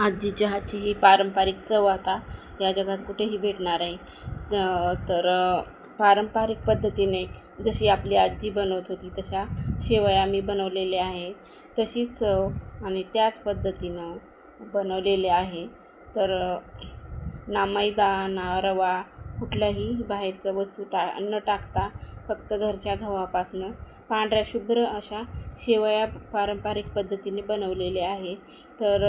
आजीच्या हातची ही पारंपरिक चव आता या जगात कुठेही भेटणार आहे. तर पारंपरिक पद्धतीने जशी आपली आजी बनवत होती तशा शेवया मी बनवलेल्या आहेत. तशीच चव आणि त्याच पद्धतीनं बनवलेले आहे. तर ना मैदा ना रवा कुठल्याही बाहेरचं वस्तू न टाकता फक्त घरच्या गव्हापासनं पांढऱ्या शुभ्र अशा शेवया पारंपरिक पद्धतीने बनवलेल्या आहे. तर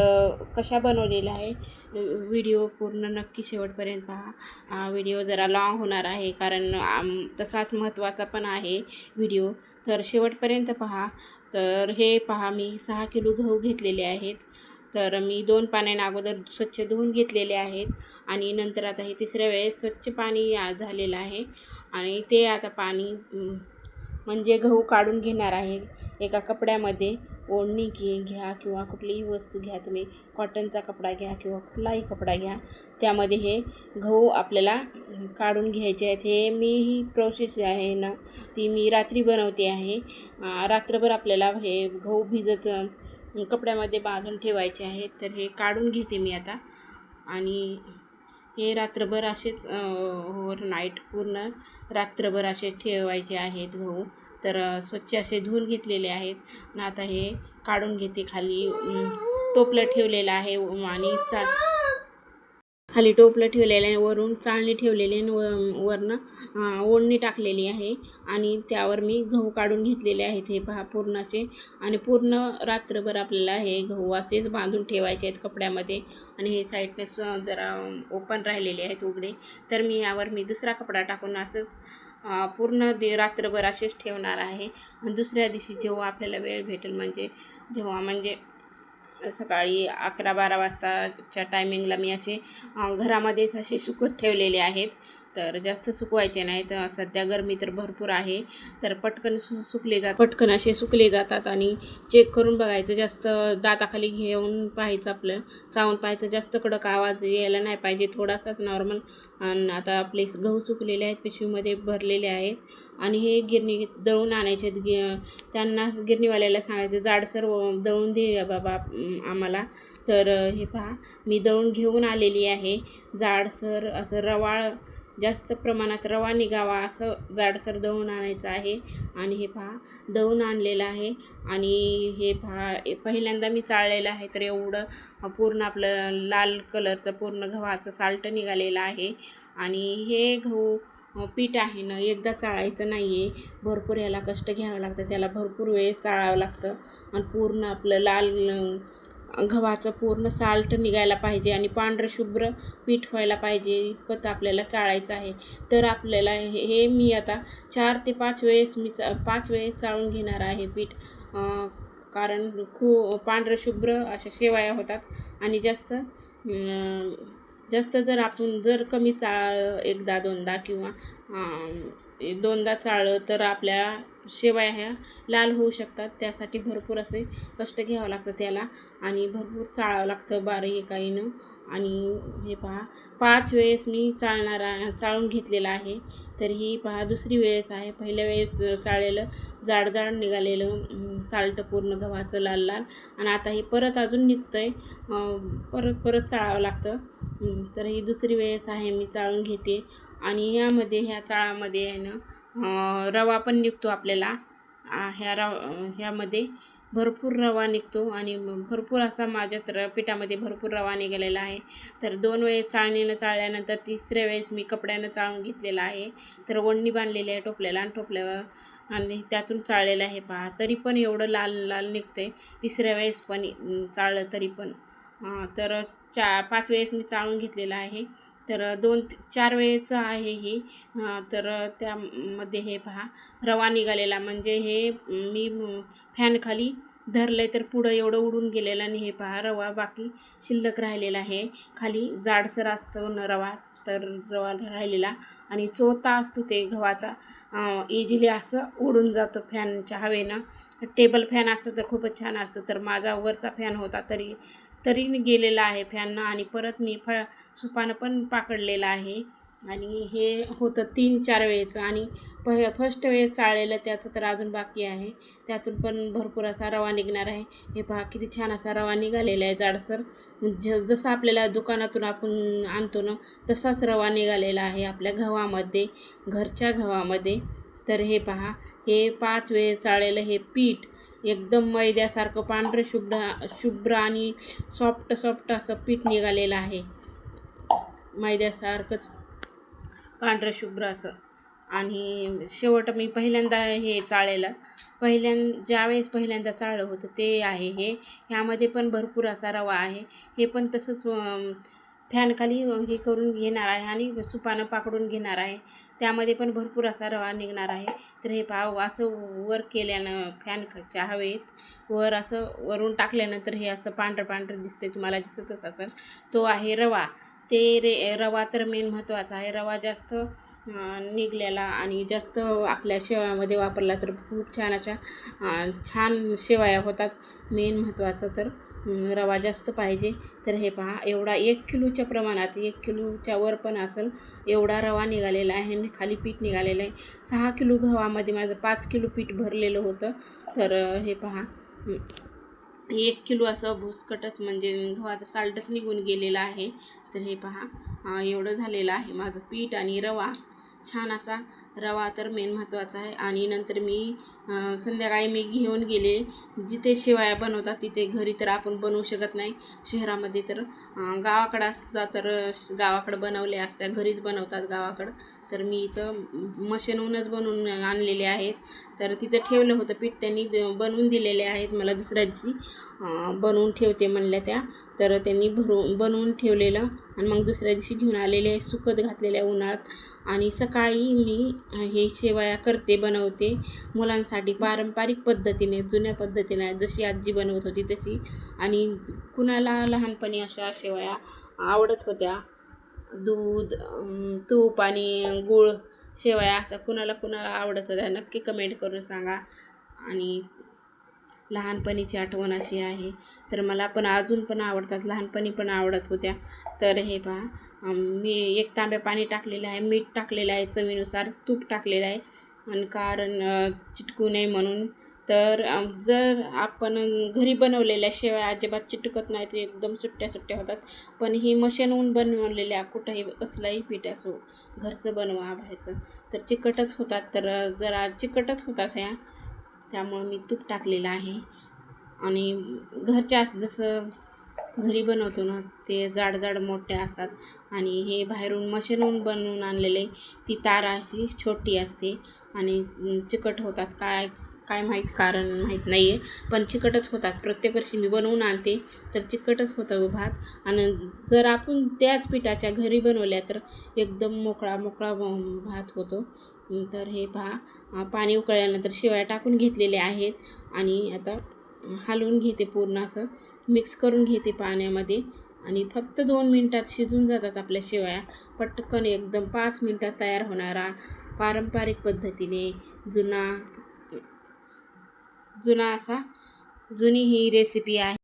कशा बनवलेल्या आहे व्हिडिओ पूर्ण नक्की शेवटपर्यंत पहा. व्हिडिओ जरा लाँग होणार आहे कारण तसाच महत्त्वाचा पण आहे व्हिडिओ, तर शेवटपर्यंत पहा. तर हे पहा, मी 6 किलो गहू घेतलेले आहेत. तर मी 2 पाण्याने अगोदर स्वच्छ धुवून घेतलेले आहेत आणि नंतर आता हे तिसऱ्या वेळेस स्वच्छ पाणी झालेलं आहे आणि ते आता पाणी म्हणजे गहू काढून घेणार आहे. एका कपड्यामध्ये ओढणी घ्या किंवा कुठलीही वस्तू घ्या, तुम्ही कॉटनचा कपडा घ्या किंवा कुठलाही कपडा घ्या, त्यामध्ये हे गहू आपल्याला काढून घ्यायचे आहेत. हे ही प्रोसेस आहे ना, ती मी रात्री बनवते आहे. रात्रभर आपल्याला हे गहू भिजत कपड्यामध्ये बांधून ठेवायचे आहेत. तर हे काढून घेते मी आता आणि हे रात्रभर असेच ओव्हरनाईट पूर्ण रात्रभर असे ठेवायचे आहेत गहू. तर स्वच्छ असे धुवून घेतलेले आहेत आणि आता हे काढून घेते. खाली टोपलं ठेवलेलं आहे आणि खाली टोपलं ठेवलेलं आहे, वरून चाळणी ठेवलेली आहे, वरनं ओढणी टाकलेली आहे आणि त्यावर मी गहू काढून घेतलेले आहेत. हे पहा पूर्ण असे आणि पूर्ण रात्रभर आपल्याला हे गहू असेच बांधून ठेवायचे आहेत कपड्यामध्ये आणि हे साईडने जरा ओपन राहिलेले आहेत उघडे. तर मी यावर दुसरा कपडा टाकून असंच पूर्ण रात्रभर असेच ठेवणार आहे. आणि दुसऱ्या दिवशी जेव्हा आपल्याला वेळ भेटेल म्हणजे सकाळी 11-12 वाजताच्या टायमिंगला मी असे घरामध्येच असे सुकत ठेवलेले आहेत. तर जास्त सुकवायचे नाहीत. सध्या गरमी तर भरपूर आहे, तर पटकन पटकन असे सुकले जातात आणि चेक करून बघायचं. जास्त दाताखाली घेऊन पाहायचं, आपलं चावून पाहायचं. जास्त कडक आवाज यायला नाही पाहिजे, थोडासाच नॉर्मल. आणि आता आपले गहू सुकलेले आहेत, पिशवीमध्ये भरलेले आहेत आणि हे गिरणी दळून आणायचे. त्यांना गिरणीवाल्याला सांगायचं जाडसर दळून दे बाबा आम्हाला. तर हे पहा, मी दळून घेऊन आलेली आहे. जाडसर असं रवाळ, जास्त प्रमाणात रवा निघावा असं जाडसर दळून आणायचं आहे. आणि हे पहा दळून आणलेलं आहे आणि हे पहा पहिल्यांदा मी चाळलेलं आहे. तर एवढं पूर्ण आपलं लाल कलरचं पूर्ण गव्हाचं साल्ट निघालेलं आहे. आणि हे गहू पीठ आहे ना, एकदा चाळायचं नाही आहे, भरपूर याला कष्ट घ्यावं लागतं, त्याला भरपूर वेळ चाळावं लागतं आणि पूर्ण आपलं लाल गव्हाचं पूर्ण साल्ट निघायला पाहिजे आणि पांढरं शुभ्र पीठ व्हायला पाहिजे इतपत आपल्याला चाळायचं आहे. तर आपल्याला हे मी आता 4 ते 5 वेळेस 5 वेळेस चाळून घेणार आहे पीठ, कारण पांढरं शुभ्र अशा शेवया होतात. आणि जास्त जर कमी एकदा दोनदा किंवा दोनदा चाळलं तर आपल्या शेवया ह्या लाल होऊ शकतात. त्यासाठी भरपूर असे कष्ट घ्यावं लागतं त्याला आणि भरपूर चाळावं लागतं बारीकाईनं. आणि हे पहा 5 वेळेस मी चाळून घेतलेलं आहे. तर ही पहा दुसरी वेळेस आहे. पहिल्या वेळेस चाळलेलं जाड निघालेलं साल्ट पूर्ण गव्हाचं लाल आणि आता हे परत अजून निघतं आहे, परत चाळावं लागतं. तर ही दुसरी वेळेस आहे, मी चाळून घेते. आणि ह्या चाळामध्ये आहे ना रवा पण निघतो आपल्याला. ह्यामध्ये भरपूर रवा निघतो आणि भरपूर असा माझ्या पिठामध्ये भरपूर रवा निघालेला आहे. तर 2 वेळेस चाळणीनं चाळल्यानंतर तिसऱ्या वेळेस मी कपड्यानं चाळून घेतलेला आहे. तर ओढणी बांधलेली आहे टोपल्याला आणि टोपल्यावर आणि त्यातून चाळलेलं आहे पहा. तरी पण एवढं लाल निघतं आहे. तिसऱ्या वेळेस पण चाळलं तरी पण. तर 5 वेळेस मी चाळून घेतलेलं आहे. तर 2-4 वेळेचं आहे हे. तर त्यामध्ये हे पहा रवा निघालेला, म्हणजे हे मी फॅनखाली धरलं आहे तर पुढं एवढं उडून गेलेलं आणि हे पहा रवा बाकी शिल्लक राहिलेला आहे. खाली जाडसर असतो न रवा, तर रवा राहिलेला आणि चोथा असतो ते गव्हाचा, इझिली असं उडून जातो फॅनच्या हवेनं. टेबल फॅन असतं तर खूपच छान असतं. तर माझा वरचा फॅन होता तरी गेलेला आहे फॅननं आणि परत मी सुपानं पण पाकडलेलं आहे. आणि हे होतं 3-4 वेळेचं. आणि फर्स्ट वेळेस चाळलेलं त्याचं तर अजून बाकी आहे. त्यातून पण भरपूर असा रवा निघणार आहे. हे पहा किती छान असा रवा निघालेला आहे जाडसर. जसं आपल्याला दुकानातून आपण आणतो ना तसाच रवा निघालेला आहे आपल्या गव्हामध्ये, घरच्या गव्हामध्ये. तर हे पहा, हे 5 वेळेस चाळलेलं हे पीठ एकदम मैद्यासारखं पांढरं शुभ्र आणि सॉफ्ट असं पीठ निघालेलं आहे. मैद्यासारखंच पांढरं शुभ्र असं. आणि शेवट मी पहिल्यांदा हे चाळलेलं, ज्यावेळेस पहिल्यांदा चाळलं होतं ते आहे हे. ह्यामध्ये पण भरपूर असा रवा आहे. हे पण तसंच फॅनखाली हे करून घेणार आहे आणि सुपानं पाकडून घेणार आहे. त्यामध्ये पण भरपूर असा रवा निघणार आहे. तर हे पहा, असं वर केल्यानं फॅनच्या हवेत वर असं वरून टाकल्यानंतर हे असं पांढरं दिसते, तुम्हाला दिसतच असेल. तो आहे रवा. रवा तर मेन महत्त्वाचा आहे. रवा जास्त निघलेला आणि जास्त आपल्या शेवयामध्ये वापरला तर खूप छान अशा छान शेवया होतात. मेन महत्त्वाचं तर रवा जास्त पाहिजे. तर हे पहा, एवढा 1 किलोच्या प्रमाणात, 1 किलोच्या वर पण असेल एवढा रवा निघालेला आहे आणि खाली पीठ निघालेलं आहे. 6 किलो गव्हामध्ये माझं 5 किलो पीठ भरलेलं होतं. तर हे पहा, 1 किलो असं भुसकटच म्हणजे गव्हाचं साल्टच निघून गेलेलं आहे. तर हे पहा, एवढं झालेलं आहे माझं पीठ आणि रवा. छान असा रवा तर मेन महत्त्वाचा आहे. आणि नंतर मी संध्याकाळी मी घेऊन गेले. जिथे शेवया बनवतात तिथे, घरी तर आपण बनवू शकत नाही शहरामध्ये. तर गावाकडं असतात तर गावाकडं बनवले असतात, घरीच बनवतात गावाकडं. तर मी इथं मशीनहूनच बनवून आणलेले आहेत. तर तिथं ठेवलं होतं पीठ, त्यांनी बनवून दिलेले आहेत मला. दुसऱ्या दिवशी बनवून ठेवते म्हणल्या त्या. तर त्यांनी बनवून ठेवलेलं आणि मग दुसऱ्या दिवशी घेऊन आलेले, सुकत घातलेल्या उन्हाळ्यात. आणि सकाळी मी हे शेवया बनवते मुलांसाठी पारंपरिक पद्धतीने, जुन्या पद्धतीने, जशी आजी बनवत होती तशी. आणि कुणाला लहानपणी अशा शेवया आवडत होत्या, दूध, तूप आणि गूळ शेवया, असं कुणाला आवडत होत्या नक्की कमेंट करून सांगा. आणि लहानपणीची आठवण अशी आहे. तर मला पण अजून पण आवडतात, लहानपणी पण आवडत होत्या. तर हे पहा, मी 1 तांब्या पाणी टाकलेलं आहे, मीठ टाकलेलं आहे, चवीनुसार तूप टाकलेलं आहे. आणि कारण चिटकू नये म्हणून. तर जर आपण घरी बनवलेल्या शेवया अजिबात चिटकत नाही, ते एकदम सुट्ट्या होतात. पण ही मशीनहून बनवलेल्या कुठंही कसलाही पीठ असो, घरचं बनवा बाहेरचं, तर चिकटच होतात. तर जरा चिकटच होतात ह्या, त्यामुळं मी तूप टाकलेलं आहे. आणि घरच्या जसं घरी बनवतो ना ते जाड मोठे असतात. आणि हे बाहेरून मशीनहून बनवून आणलेले, ती तार अशी छोटी असते आणि चिकट होतात. काय माहीत, कारण माहीत नाही आहे, पण चिकटच होतात. प्रत्येक वर्षी मी बनवून आणते तर चिकटच होतं भात. आणि जर आपण त्याच पिठाच्या घरी बनवल्या तर एकदम मोकळा भात होतो. तर हे पहा, पाणी उकळल्यानंतर शेवया टाकून घेतलेले आहेत. आणि आता हलवून घेते, पूर्ण असं मिक्स करून घेते पाण्यामध्ये. आणि फक्त 2 मिनटात शिजून जातात आपल्या शेवया. पटकन एकदम 5 मिनटात तयार होणारा पारंपरिक पद्धतीने जुनी ही रेसिपी आहे.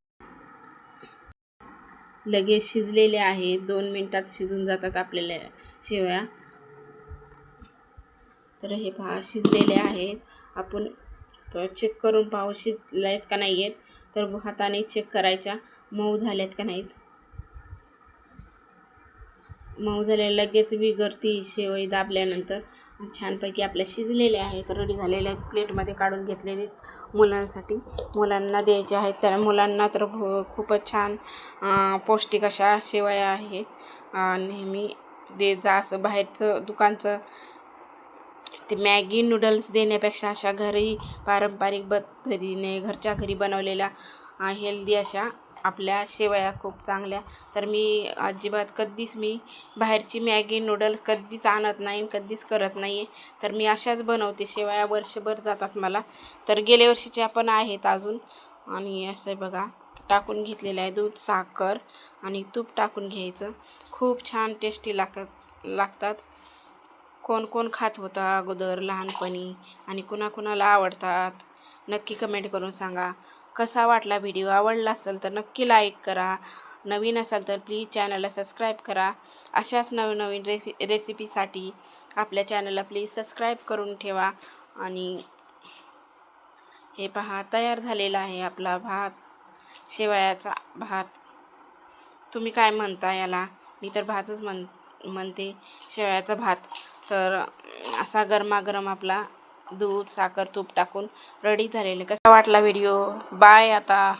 लगेच शिजलेले आहे, 2 मिनटात शिजून जातात आपल्याला शेवया. तर हे पहा, शिजलेले आहेत. आपण चेक करून पाहू शिजले आहेत का नाही आहेत. तर हाताने चेक करायच्या, मऊ झाल्यात का नाहीत. मऊ झाले लगेच विघरती शेवई दाबल्यानंतर. छानपैकी आपल्या शिजलेले आहेत, रेडी झालेले आहेत. प्लेटमध्ये काढून घेतलेले मुलांसाठी, मुलांना द्यायचे आहेत. त्या मुलांना तर खूपच छान पौष्टिक अशा शेवया आहेत. नेहमी जा, असं बाहेरचं दुकानचं ते मॅगी नूडल्स देण्यापेक्षा अशा घरी पारंपरिक पद्धतीने घरच्या घरी बनवलेल्या हेल्दी अशा आपल्या शेवया खूप चांगल्या. तर मी अजिबात कधीच बाहेरची मॅगी नूडल्स कधीच आणत नाही, कधीच करत नाही. तर मी अशाच बनवते शेवया, वर्षभर जातात मला. तर गेल्या वर्षीच्या पण आहेत अजून. आणि असं बघा, टाकून घेतलेलं आहे दूध, साखर आणि तूप टाकून घ्यायचं. खूप छान टेस्टी लागतात. कोण खात होता अगोदर लहानपणी आणि कुणाला आवडतात नक्की कमेंट करून सांगा. कसा वाटला व्हिडिओ, आवडला असेल तर नक्की लाईक करा. नवीन असाल तर प्लीज चॅनलला सबस्क्राईब करा. अशाच नवनवीन रेसिपीसाठी आपल्या चॅनलला प्लीज सबस्क्राईब करून ठेवा. आणि हे पहा, तयार झालेला आहे आपला भात, शेवयाचा भात. तुम्ही काय म्हणता याला? मी तर भातच म्हणते, शेवयाचा भात. तर असा गरमागरम आपला दूध, साखर, तूप टाकून रेडी झालेले. कसा वाटला व्हिडिओ? बाय आता.